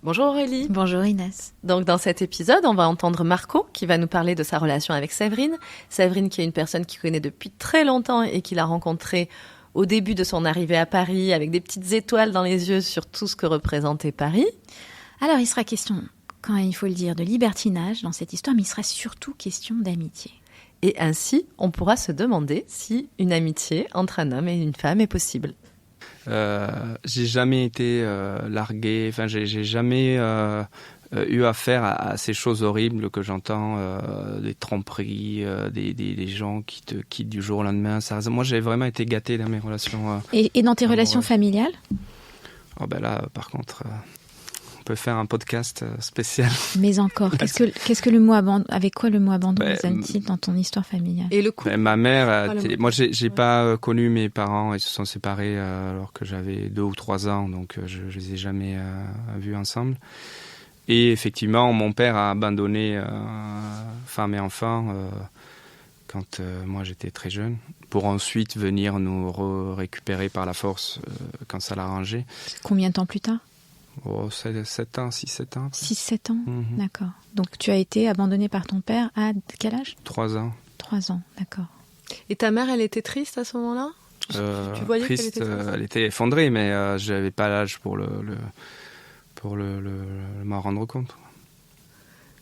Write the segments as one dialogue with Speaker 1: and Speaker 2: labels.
Speaker 1: Bonjour Aurélie.
Speaker 2: Bonjour Inès.
Speaker 1: Donc dans cet épisode, on va entendre Marco qui va nous parler de sa relation avec Séverine. Séverine qui est une personne qu'il connaît depuis très longtemps et qu'il a rencontrée au début de son arrivée à Paris avec des petites étoiles dans les yeux sur tout ce que représentait Paris.
Speaker 2: Alors il sera question, quand il faut le dire, de libertinage dans cette histoire, mais il sera surtout question d'amitié.
Speaker 1: Et ainsi, on pourra se demander si une amitié entre un homme et une femme est possible.
Speaker 3: J'ai jamais été largué, enfin j'ai jamais eu affaire à ces choses horribles que j'entends, des tromperies, des gens qui te quittent du jour au lendemain. Moi j'ai vraiment été gâté dans mes relations.
Speaker 2: Et dans tes relations familiales ?
Speaker 3: Oh ben là par contre, on peut faire un podcast spécial.
Speaker 2: Mais encore, qu'est-ce que le mot abandon, avec quoi le mot abandon résonne-t-il dans ton histoire familiale ?
Speaker 1: Et le couple ?
Speaker 3: Ma mère, moi j'ai pas connu mes parents, ils se sont séparés alors que j'avais 2 ou 3 ans, donc je les ai jamais vus ensemble. Et effectivement, mon père a abandonné femme et enfants quand moi j'étais très jeune, pour ensuite venir nous récupérer par la force quand ça l'arrangeait.
Speaker 2: Combien de temps plus tard ?
Speaker 3: 7 ans, 6-7 ans.
Speaker 2: 6-7 ans, d'accord. Donc tu as été abandonné par ton père à quel âge ?
Speaker 3: 3 ans.
Speaker 2: 3 ans, d'accord.
Speaker 1: Et ta mère, elle était triste à ce moment-là ? Tu voyais
Speaker 3: triste,
Speaker 1: qu'elle était triste ?
Speaker 3: elle était effondrée, mais je n'avais pas l'âge pour m'en rendre compte.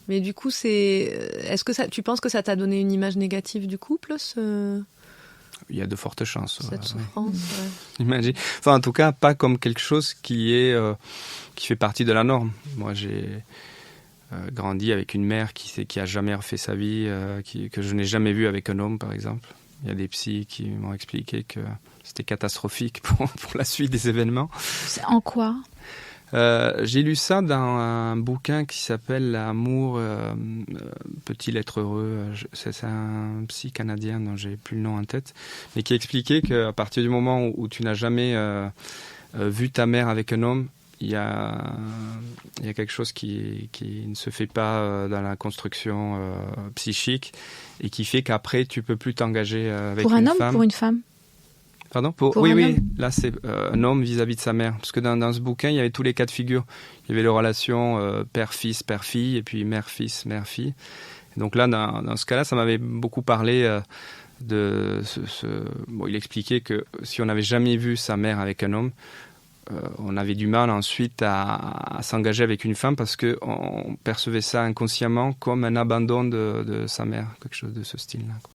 Speaker 1: Mais du coup, est-ce que tu penses que ça t'a donné une image négative du couple,
Speaker 3: Il y a de fortes chances.
Speaker 1: Cette souffrance, ouais.
Speaker 3: Imagine. Enfin, en tout cas, pas comme quelque chose qui fait partie de la norme. Moi, j'ai grandi avec une mère qui a jamais refait sa vie, que je n'ai jamais vue avec un homme, par exemple. Il y a des psys qui m'ont expliqué que c'était catastrophique pour la suite des événements.
Speaker 2: En quoi ?
Speaker 3: J'ai lu ça dans un bouquin qui s'appelle L'amour peut-il être heureux. C'est un psy canadien dont j'ai plus le nom en tête, mais qui expliquait qu'à partir du moment où tu n'as jamais vu ta mère avec un homme, il y a quelque chose qui ne se fait pas dans la construction psychique et qui fait qu'après tu peux plus t'engager avec une femme.
Speaker 2: Pour un homme, pour une femme ?
Speaker 3: Pardon ?
Speaker 2: Oui.
Speaker 3: Homme. Là, c'est un homme vis-à-vis de sa mère. Parce que dans ce bouquin, il y avait tous les cas de figure. Il y avait les relations père-fils, père-fille, et puis mère-fils, mère-fille. Et donc là, dans ce cas-là, ça m'avait beaucoup parlé de Bon, il expliquait que si on n'avait jamais vu sa mère avec un homme, on avait du mal ensuite à s'engager avec une femme parce qu'on percevait ça inconsciemment comme un abandon de sa mère, quelque chose de ce style-là.